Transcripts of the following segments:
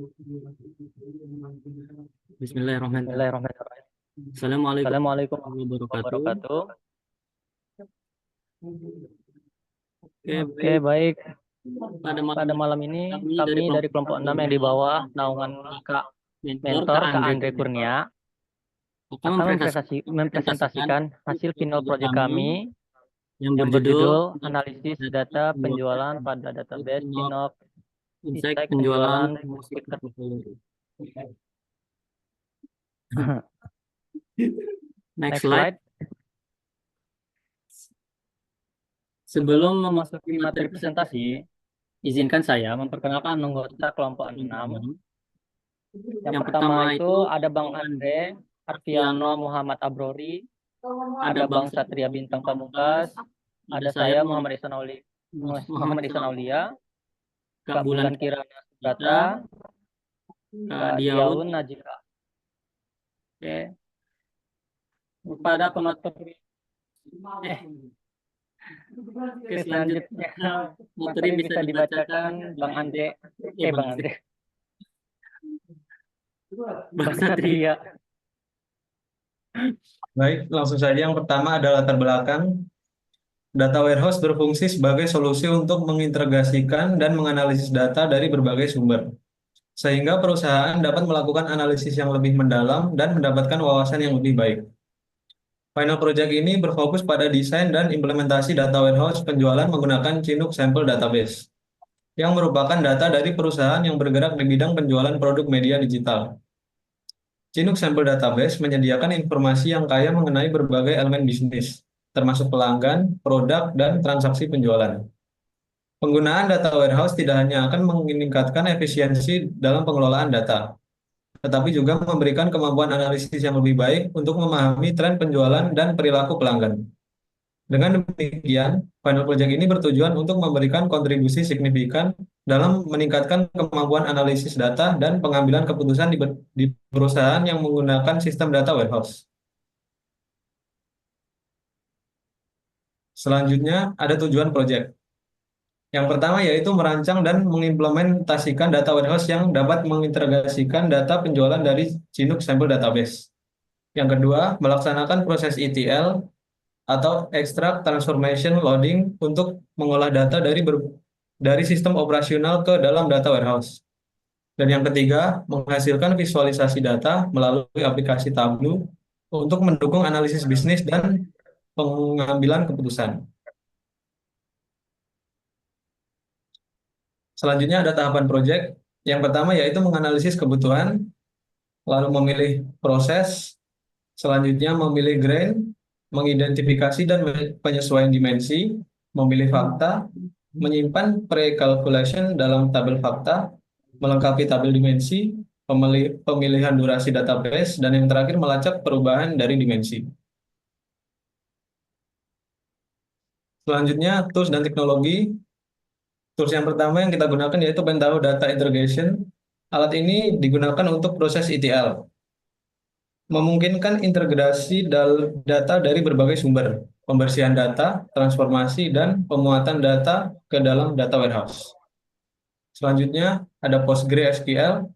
Bismillahirrahmanirrahim. Bismillahirrahmanirrahim. Assalamualaikum Assalamualaikum warahmatullahi warahmatullahi wabarakatuh. wabarakatuh. Oke, Oke, baik. baik. Pada malam Pada ini malam ini dari kami dari kelompok kelompok 6 yang di Bintang bawah naungan Kak mentor Mentor, Kak Kak Andre Andre Kurnia, akan akan mempresentasikan mempresentasikan hasil hasil final proyek project kami kami yang yang berjudul berjudul Analisis Data Penjualan pada Database Insight Cinok Insight Insight Penjualan Penjualan Musik Musik Terpopuler. Next Next slide. slide. Sebelum Sebelum memasuki memasuki materi materi presentasi, presentasi, izinkan saya memperkenalkan anggota kelompok kelompok 6. 6. Yang Yang pertama pertama itu itu ada Bang Bang Andre Arfiano Arfiano, Muhammad Abrori, ada ada Bang Bang Satria Bintang Pamungkas, Pamungkas, ada ada saya saya Muhammad Muhammad Ihsan Aulia, Kak Kak Bulan Bulan Kirana kita, Subrata, Kak Kak Diaun. Diaun Najika. Oke, pada pemateri eh Oke, selanjutnya selanjutnya materi materi bisa bisa dibacakan dibacakan Bang Andre, Bang Bang Andre, Bang Bang Satri. Satria. Baik, langsung saja yang pertama ada latar belakang. Data warehouse berfungsi sebagai solusi untuk mengintegrasikan dan menganalisis data dari berbagai sumber, sehingga perusahaan dapat melakukan analisis yang lebih mendalam dan mendapatkan wawasan yang lebih baik. Final Project ini berfokus pada desain dan implementasi data warehouse penjualan menggunakan Chinook Sample Database, yang merupakan data dari perusahaan yang bergerak di bidang penjualan produk media digital. Chinook Sample Database menyediakan informasi yang kaya mengenai berbagai elemen bisnis, termasuk pelanggan, produk, dan transaksi penjualan. Penggunaan data warehouse tidak hanya akan meningkatkan efisiensi dalam pengelolaan data, tetapi juga memberikan kemampuan analisis yang lebih baik untuk memahami tren penjualan dan perilaku pelanggan. Dengan demikian, Final Project ini bertujuan untuk memberikan kontribusi signifikan dalam meningkatkan kemampuan analisis data dan pengambilan keputusan di perusahaan yang menggunakan sistem data warehouse. Selanjutnya, ada tujuan proyek. Yang pertama yaitu merancang dan mengimplementasikan data warehouse yang dapat mengintegrasikan data penjualan dari Chinook Sample Database. Yang kedua, melaksanakan proses ETL atau Extract Transformation Loading untuk mengolah data dari sistem operasional ke dalam data warehouse. Dan yang ketiga, menghasilkan visualisasi data melalui aplikasi Tableau untuk mendukung analisis bisnis dan pengambilan keputusan. Selanjutnya ada tahapan proyek. Yang pertama yaitu menganalisis kebutuhan, lalu memilih proses, selanjutnya memilih grain, mengidentifikasi dan penyesuaian dimensi, memilih fakta, menyimpan pre-calculation dalam tabel fakta, melengkapi tabel dimensi, pemilihan durasi database, dan yang terakhir melacak perubahan dari dimensi. Selanjutnya, tools dan teknologi. Tools yang pertama yang kita gunakan yaitu Pentaho Data Integration. Alat ini digunakan untuk proses ETL, memungkinkan integrasi data dari berbagai sumber, pembersihan data, transformasi, dan pemuatan data ke dalam data warehouse. Selanjutnya, ada PostgreSQL,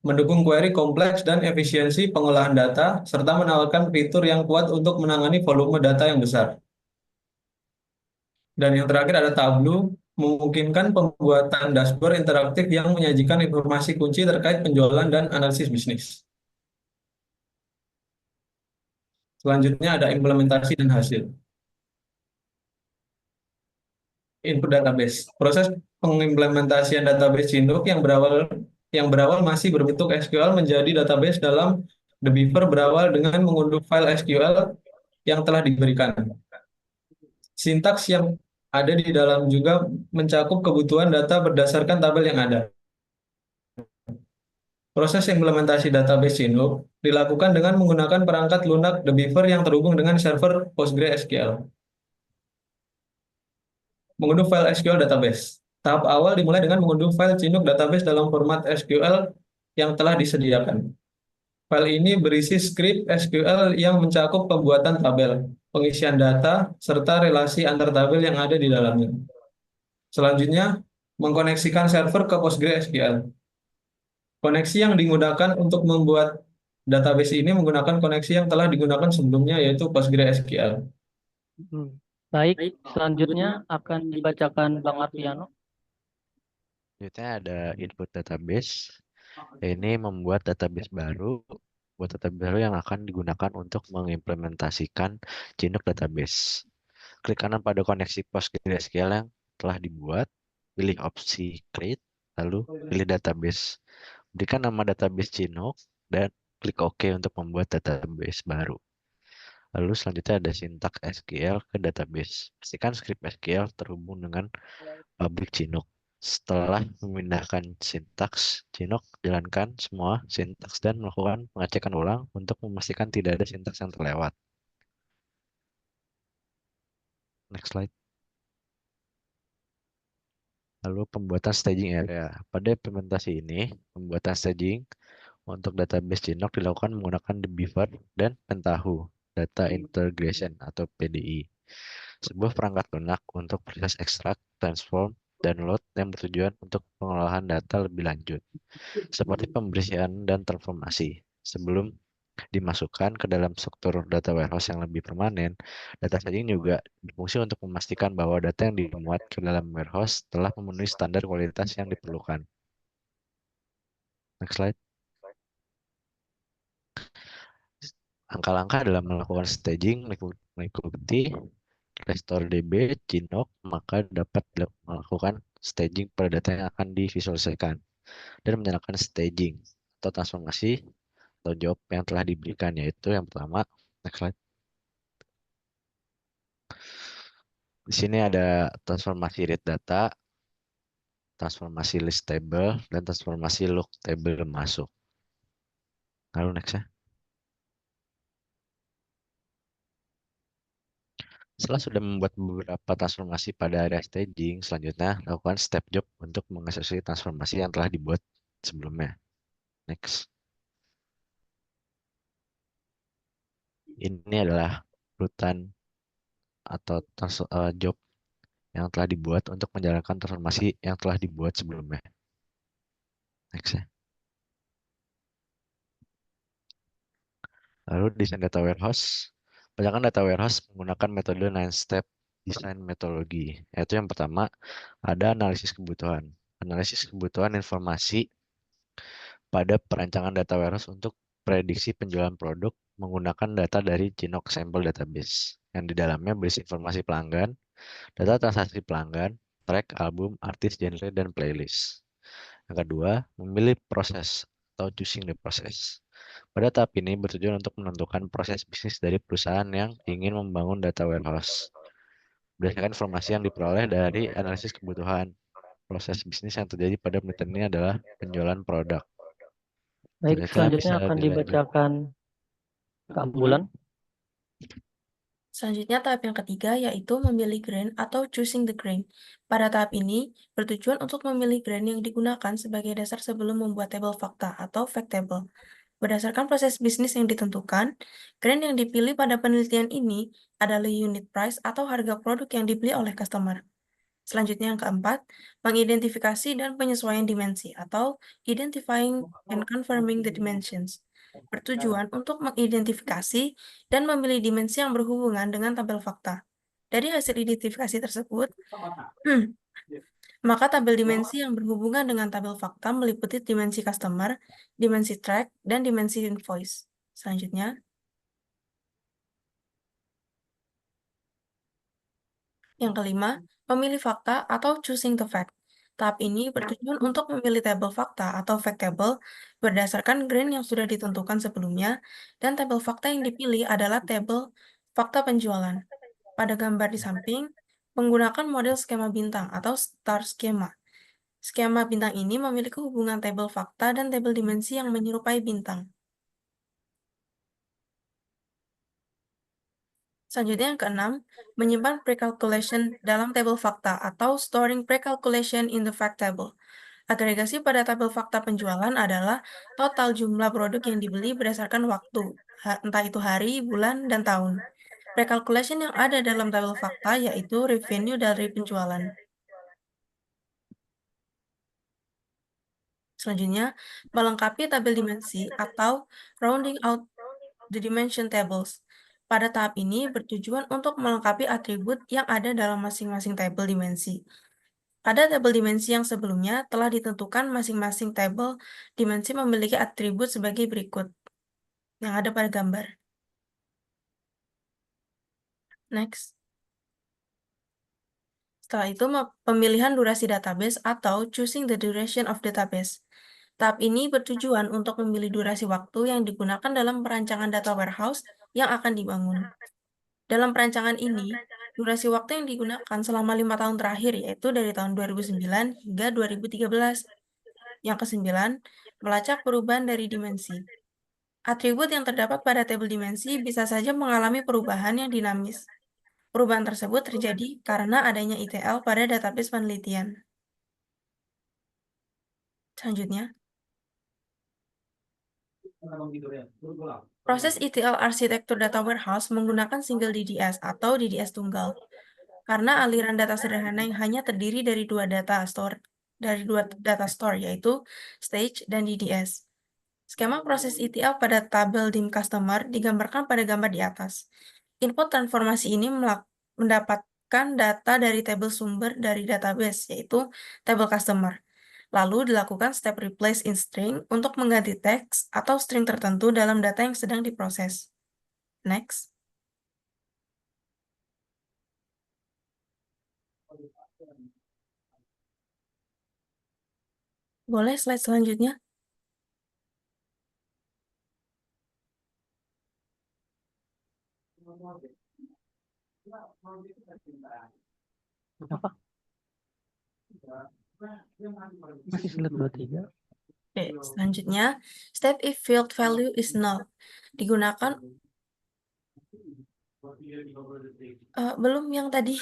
mendukung query kompleks dan efisiensi pengolahan data, serta menawarkan fitur yang kuat untuk menangani volume data yang besar. Dan yang terakhir ada Tableau, memungkinkan pembuatan dashboard interaktif yang menyajikan informasi kunci terkait penjualan dan analisis bisnis. Selanjutnya ada implementasi dan hasil. Input database. Proses pengimplementasian database Chinook yang berawal masih berbentuk SQL menjadi database dalam The Beaver berawal dengan mengunduh file SQL yang telah diberikan. Sintaks yang ada di dalam juga mencakup kebutuhan data berdasarkan tabel yang ada. Proses implementasi database Chinook dilakukan dengan menggunakan perangkat lunak The Beaver yang terhubung dengan server PostgreSQL. Mengunduh file SQL database. Tahap awal dimulai dengan mengunduh file Chinook database dalam format SQL yang telah disediakan. File ini berisi skrip SQL yang mencakup pembuatan tabel, pengisian data, serta relasi antar tabel yang ada di dalamnya. Selanjutnya, mengkoneksikan server ke PostgreSQL. Koneksi yang digunakan untuk membuat database ini menggunakan koneksi yang telah digunakan sebelumnya, yaitu PostgreSQL. Hmm. Baik, Baik, selanjutnya akan dibacakan Bang Arfiano. Selanjutnya ada input database. Ini membuat database baru, buat database baru yang akan digunakan untuk mengimplementasikan Chinook database. Klik kanan pada koneksi PostgreSQL yang telah dibuat, pilih opsi create, lalu pilih database. Berikan nama database Chinook dan klik OK untuk membuat database baru. Lalu selanjutnya ada sintaks SQL ke database. Pastikan script SQL terhubung dengan pabrik Chinook. Setelah memindahkan sintaks Chinook, jalankan semua sintaks dan melakukan pengecekan ulang untuk memastikan tidak ada sintaks yang terlewat. Next slide. Lalu pembuatan staging area. Pada implementasi ini, pembuatan staging untuk database Chinook dilakukan menggunakan The Beaver dan Pentaho Data Integration atau PDI. Sebuah perangkat lunak untuk proses ekstrak, transform, dan load yang bertujuan untuk pengolahan data lebih lanjut, seperti pembersihan dan transformasi. Sebelum dimasukkan ke dalam struktur data warehouse yang lebih permanen, data staging juga berfungsi untuk memastikan bahwa data yang dimuat ke dalam warehouse telah memenuhi standar kualitas yang diperlukan. Next slide. Langkah-langkah dalam melakukan staging mengikuti restore DB, Chinook, maka dapat melakukan staging pada data yang akan divisualisasikan dan menyalakan staging atau transformasi atau job yang telah diberikan, yaitu yang pertama, next slide. Di sini ada transformasi read data, transformasi list table, dan transformasi look table masuk. Lalu next ya. Setelah sudah membuat beberapa transformasi pada area staging, selanjutnya lakukan step job untuk mengeksekusi transformasi yang telah dibuat sebelumnya. Next. Ini adalah rutan atau job yang telah dibuat untuk menjalankan transformasi yang telah dibuat sebelumnya. Next ya. Lalu desain data warehouse. Banyakan data warehouse menggunakan metode 9-step design metodologi. Yaitu yang pertama, ada analisis kebutuhan. Analisis kebutuhan informasi pada perancangan data warehouse untuk prediksi penjualan produk menggunakan data dari Chinook Sample Database. Yang di dalamnya berisi informasi pelanggan, data transaksi pelanggan, track, album, artis, genre, dan playlist. Yang kedua, memilih proses atau choosing the process. Pada tahap ini bertujuan untuk menentukan proses bisnis dari perusahaan yang ingin membangun data warehouse. Berdasarkan informasi yang diperoleh dari analisis kebutuhan, proses bisnis yang terjadi pada menit ini adalah penjualan produk. Baik, selanjutnya akan dibacakan Kak Bulan. Selanjutnya tahap yang ketiga yaitu memilih grain atau choosing the grain. Pada tahap ini bertujuan untuk memilih grain yang digunakan sebagai dasar sebelum membuat tabel fakta atau fact table. Berdasarkan proses bisnis yang ditentukan, grain yang dipilih pada penelitian ini adalah unit price atau harga produk yang dibeli oleh customer. Selanjutnya yang keempat, mengidentifikasi dan penyesuaian dimensi atau identifying and confirming the dimensions. Bertujuan untuk mengidentifikasi dan memilih dimensi yang berhubungan dengan tabel fakta. Dari hasil identifikasi tersebut, maka tabel dimensi yang berhubungan dengan tabel fakta meliputi dimensi customer, dimensi track, dan dimensi invoice. Selanjutnya, yang kelima, memilih fakta atau choosing the fact. Tahap ini bertujuan untuk memilih tabel fakta atau fact table berdasarkan grain yang sudah ditentukan sebelumnya, dan tabel fakta yang dipilih adalah tabel fakta penjualan. Pada gambar di samping, menggunakan model skema bintang atau star schema. Skema bintang ini memiliki hubungan tabel fakta dan tabel dimensi yang menyerupai bintang. Selanjutnya yang keenam, menyimpan pre-calculation dalam tabel fakta atau storing pre-calculation in the fact table. Agregasi pada tabel fakta penjualan adalah total jumlah produk yang dibeli berdasarkan waktu, entah itu hari, bulan, dan tahun. Pre-calculation yang ada dalam tabel fakta yaitu revenue dari penjualan. Selanjutnya, melengkapi tabel dimensi atau rounding out the dimension tables. Pada tahap ini bertujuan untuk melengkapi atribut yang ada dalam masing-masing tabel dimensi. Pada tabel dimensi yang sebelumnya telah ditentukan masing-masing tabel dimensi memiliki atribut sebagai berikut yang ada pada gambar. Next. Setelah itu, pemilihan durasi database atau choosing the duration of database. Tahap ini bertujuan untuk memilih durasi waktu yang digunakan dalam perancangan data warehouse yang akan dibangun. Dalam perancangan ini, durasi waktu yang digunakan selama 5 tahun terakhir yaitu dari tahun 2009 hingga 2013. Yang kesembilan, melacak perubahan dari dimensi. Atribut yang terdapat pada tabel dimensi bisa saja mengalami perubahan yang dinamis. Perubahan tersebut terjadi karena adanya ETL pada database penelitian. Selanjutnya, proses ETL arsitektur data warehouse menggunakan single DDS atau DDS tunggal. Karena aliran data sederhana yang hanya terdiri dari dua data store, yaitu stage dan DDS. Skema proses ETL pada tabel DIM customer digambarkan pada gambar di atas. Input transformasi ini mendapatkan data dari tabel sumber dari database, yaitu tabel customer. Lalu dilakukan step replace in string untuk mengganti teks atau string tertentu dalam data yang sedang diproses. Next. Boleh slide selanjutnya? Apa? Masih slide 23. Oke, selanjutnya, step if field value is null. Digunakan, belum yang tadi.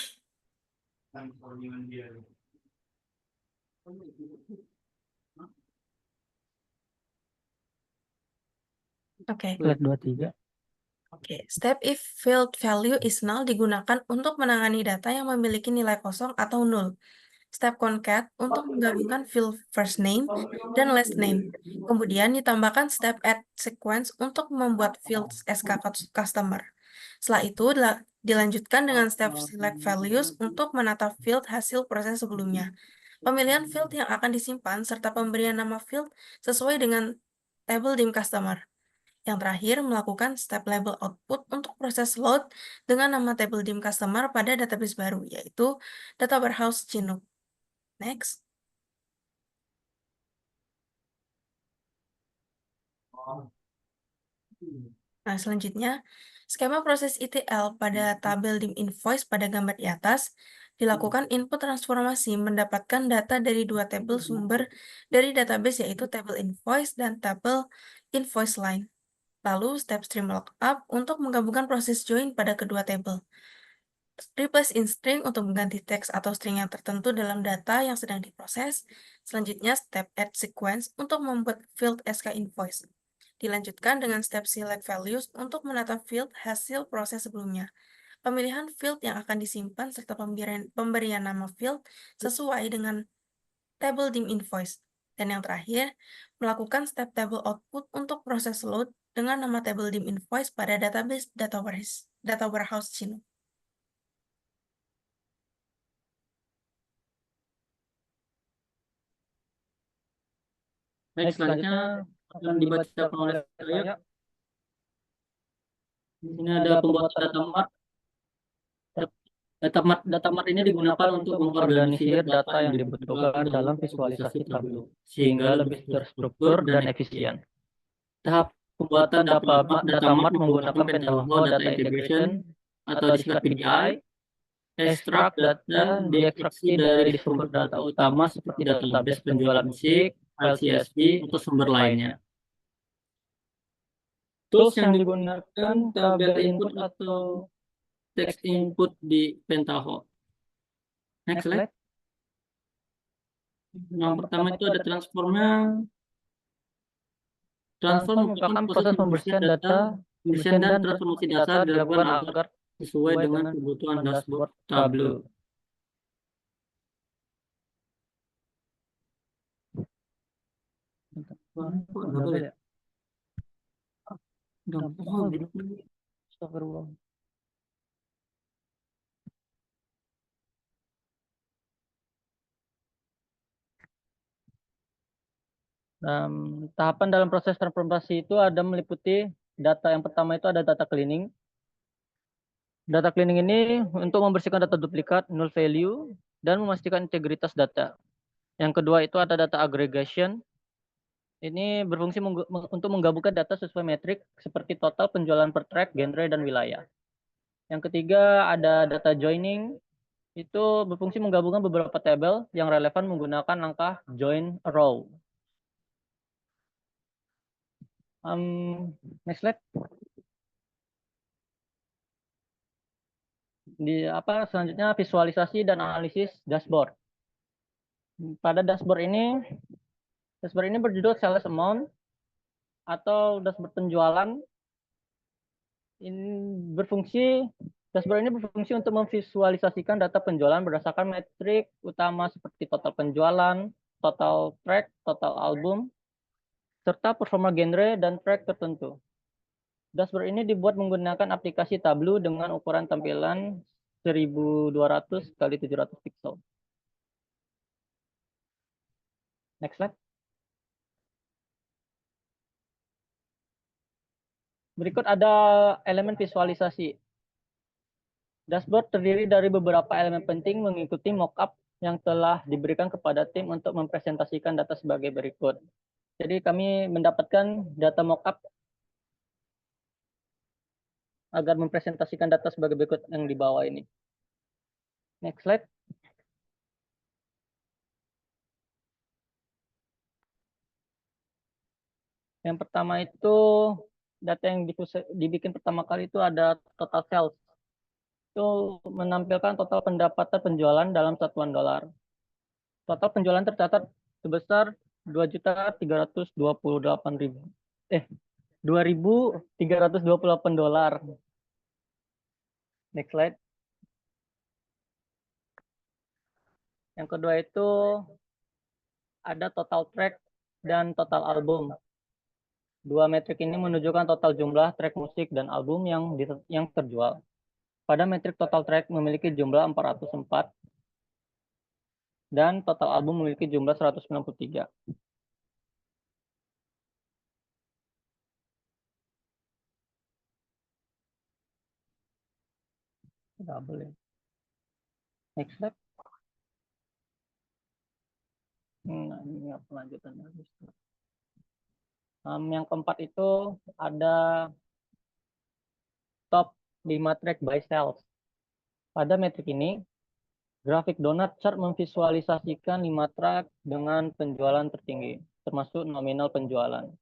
Oke. Slide 23. Oke, step if field value is null digunakan untuk menangani data yang memiliki nilai kosong atau nol. Step concat untuk menggabungkan field first name dan last name. Kemudian ditambahkan step add sequence untuk membuat field SK customer. Setelah itu dilanjutkan dengan step select values untuk menata field hasil proses sebelumnya. Pemilihan field yang akan disimpan serta pemberian nama field sesuai dengan table DIM customer. Yang terakhir, melakukan step label output untuk proses load dengan nama table DIM customer pada database baru, yaitu Data Warehouse Chinook. Next. Nah, selanjutnya, skema proses ETL pada tabel DIM invoice pada gambar di atas dilakukan input transformasi mendapatkan data dari dua tabel sumber dari database, yaitu tabel invoice dan tabel invoice line. Lalu, step stream lookup untuk menggabungkan proses join pada kedua tabel. Replace in string untuk mengganti teks atau string yang tertentu dalam data yang sedang diproses. Selanjutnya, step add sequence untuk membuat field SK invoice. Dilanjutkan dengan step select values untuk menata field hasil proses sebelumnya. Pemilihan field yang akan disimpan serta pemberian nama field sesuai dengan table DIM invoice. Dan yang terakhir, melakukan step table output untuk proses load dengan nama table DIM invoice pada database data warehouse Chinook. Baik, selanjutnya akan dibacakan oleh saya. Di sini ada pembuatan data mart. Data mart ini digunakan untuk mengorganisir data yang dibutuhkan dalam visualisasi Tableau, sehingga lebih terstruktur dan efisien. Tahap pembuatan data mart menggunakan Pentaho Data Integration atau disingkat PDI. Ekstrak data diekstraksi dari sumber data utama seperti database penjualan musik, file CSV, atau sumber lainnya. Tools yang digunakan tabel input atau text input di Pentaho. Next slide. Yang pertama itu ada transformnya. Transform merupakan proses pembersihan dan transformasi data dilakukan agar sesuai dengan kebutuhan dashboard Tableau. Double ya? Gampang banget. Astagfirullah. Tahapan dalam proses transformasi itu ada meliputi data yang pertama itu ada data cleaning. Data cleaning ini untuk membersihkan data duplikat, null value, dan memastikan integritas data. Yang kedua itu ada data aggregation. Ini berfungsi untuk menggabungkan data sesuai metrik seperti total penjualan per track, genre, dan wilayah. Yang ketiga ada data joining. Itu berfungsi menggabungkan beberapa tabel yang relevan menggunakan langkah join row. Next slide. Selanjutnya visualisasi dan analisis dashboard. Pada dashboard ini berjudul sales amount atau dashboard penjualan. Dashboard ini berfungsi untuk memvisualisasikan data penjualan berdasarkan metrik utama seperti total penjualan, total track, total album, serta performa genre dan track tertentu. Dashboard ini dibuat menggunakan aplikasi Tableau dengan ukuran tampilan 1200 x 700 pixel. Next slide. Berikut ada elemen visualisasi. Dashboard terdiri dari beberapa elemen penting mengikuti mockup yang telah diberikan kepada tim untuk mempresentasikan data sebagai berikut. Jadi kami mendapatkan data mockup agar mempresentasikan data sebagai berikut yang di bawah ini. Next slide. Yang pertama itu data yang dibikin pertama kali itu ada total sales. Itu menampilkan total pendapatan penjualan dalam satuan dolar. Total penjualan tercatat sebesar 2.328.000 dolar. Next slide. Yang kedua itu ada total track dan total album. Dua metrik ini menunjukkan total jumlah track musik dan album yang terjual. Pada metrik total track memiliki jumlah 404 dan total album memiliki jumlah 193. Double ya. Next slide. Nah, ini pelanjutan. Yang keempat itu ada top 5 track by sales. Pada metrik ini, grafik donut chart memvisualisasikan 5 track dengan penjualan tertinggi, termasuk nominal penjualan.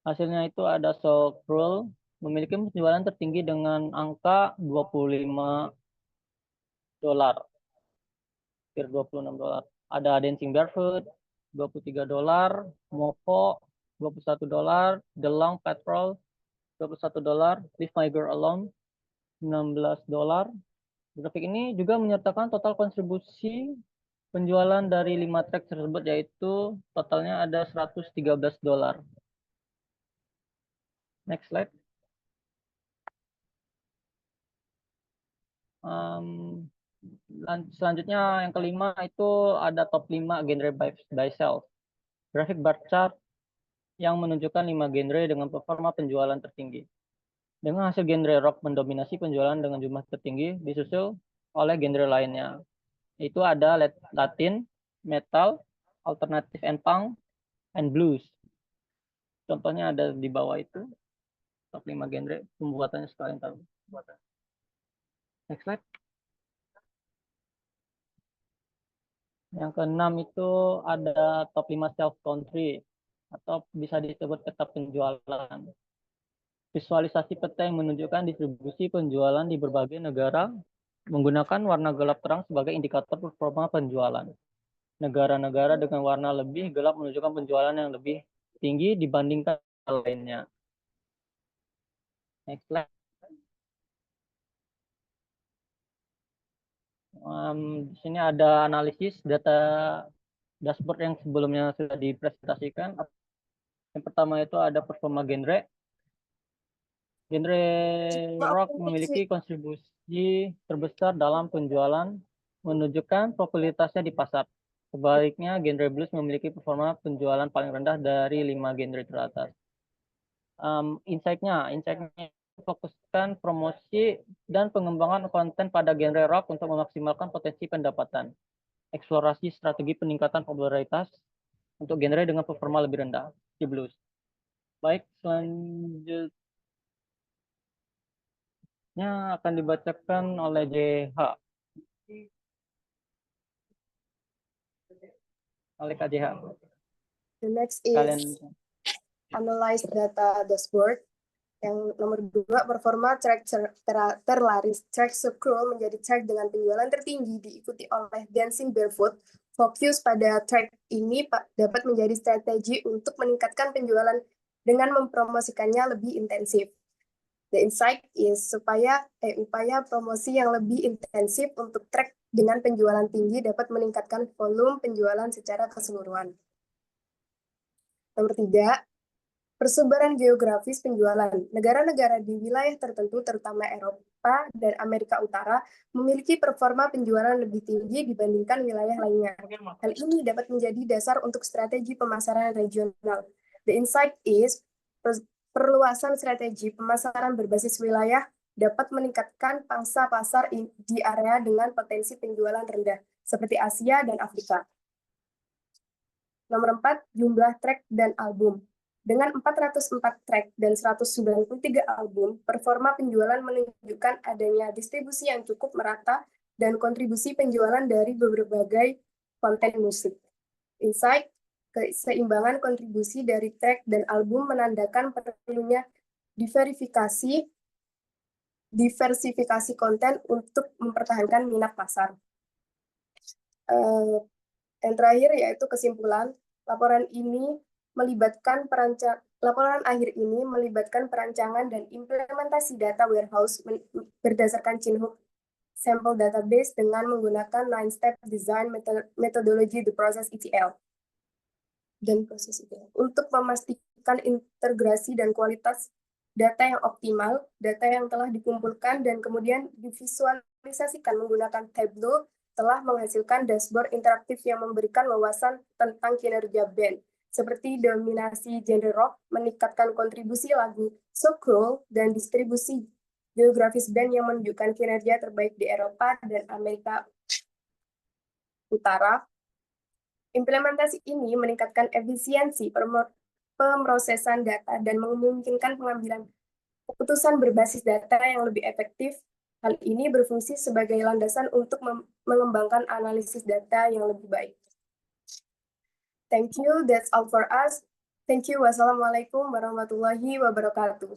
Hasilnya itu ada So Cruel memiliki penjualan tertinggi dengan angka 25 dolar, hampir 26 dolar. Ada Dancing Barefoot 23 dolar, Mopo 21 dolar, The Long Patrol 21 dolar, Leave My Girl Alone 16 dolar. Grafik ini juga menyertakan total kontribusi penjualan dari 5 track tersebut, yaitu totalnya ada 113 dolar. Next slide. Selanjutnya yang kelima itu ada top 5 genre by sales. Grafik bar chart yang menunjukkan 5 genre dengan performa penjualan tertinggi. Dengan hasil genre rock mendominasi penjualan dengan jumlah tertinggi, disusul oleh genre lainnya. Itu ada Latin, metal, alternative and punk, and blues. Contohnya ada di bawah itu, top 5 genre, pembuatannya sekalian tahu. Next slide. Yang keenam itu ada top 5 sales country, atau bisa disebut peta penjualan. Visualisasi peta yang menunjukkan distribusi penjualan di berbagai negara menggunakan warna gelap terang sebagai indikator performa penjualan. Negara-negara dengan warna lebih gelap menunjukkan penjualan yang lebih tinggi dibandingkan lainnya. Next slide. Di sini ada analisis data dashboard yang sebelumnya sudah dipresentasikan. Yang pertama itu ada performa genre. Genre rock memiliki kontribusi terbesar dalam penjualan, menunjukkan popularitasnya di pasar. Sebaliknya, genre blues memiliki performa penjualan paling rendah dari 5 genre teratas. Insight-nya fokuskan promosi dan pengembangan konten pada genre rock untuk memaksimalkan potensi pendapatan. Eksplorasi strategi peningkatan popularitas untuk genre dengan performa lebih rendah di blues. Baik, selanjutnya akan dibacakan oleh JH. Oleh KJH. The next Kalian is analyze data dashboard. Yang nomor 2, performa track terlaris. Track Scroll menjadi track dengan penjualan tertinggi, diikuti oleh Dancing Barefoot. Fokus pada track ini dapat menjadi strategi untuk meningkatkan penjualan dengan mempromosikannya lebih intensif. The insight is upaya promosi yang lebih intensif untuk track dengan penjualan tinggi dapat meningkatkan volume penjualan secara keseluruhan. Nomor 3, persebaran geografis penjualan. Negara-negara di wilayah tertentu, terutama Eropa dan Amerika Utara, memiliki performa penjualan lebih tinggi dibandingkan wilayah lainnya. Hal ini dapat menjadi dasar untuk strategi pemasaran regional. The insight is, perluasan strategi pemasaran berbasis wilayah dapat meningkatkan pangsa pasar di area dengan potensi penjualan rendah, seperti Asia dan Afrika. Nomor 4, jumlah track dan album. Dengan 404 track dan 193 album, performa penjualan menunjukkan adanya distribusi yang cukup merata dan kontribusi penjualan dari berbagai konten musik. Insight, keseimbangan kontribusi dari track dan album menandakan perlunya diversifikasi konten untuk mempertahankan minat pasar. Yang terakhir yaitu kesimpulan, laporan akhir ini melibatkan perancangan dan implementasi data warehouse berdasarkan Chinook Sample Database dengan menggunakan 9-step design methodology the process ETL. Untuk memastikan integrasi dan kualitas data yang optimal, data yang telah dikumpulkan dan kemudian divisualisasikan menggunakan Tableau telah menghasilkan dashboard interaktif yang memberikan wawasan tentang kinerja band, seperti dominasi genre rock, meningkatkan kontribusi lagu soul, dan distribusi geografis band yang menunjukkan kinerja terbaik di Eropa dan Amerika Utara. Implementasi ini meningkatkan efisiensi pemrosesan data dan memungkinkan pengambilan keputusan berbasis data yang lebih efektif. Hal ini berfungsi sebagai landasan untuk mengembangkan analisis data yang lebih baik. Thank you, that's all for us. Thank you, wassalamualaikum warahmatullahi wabarakatuh.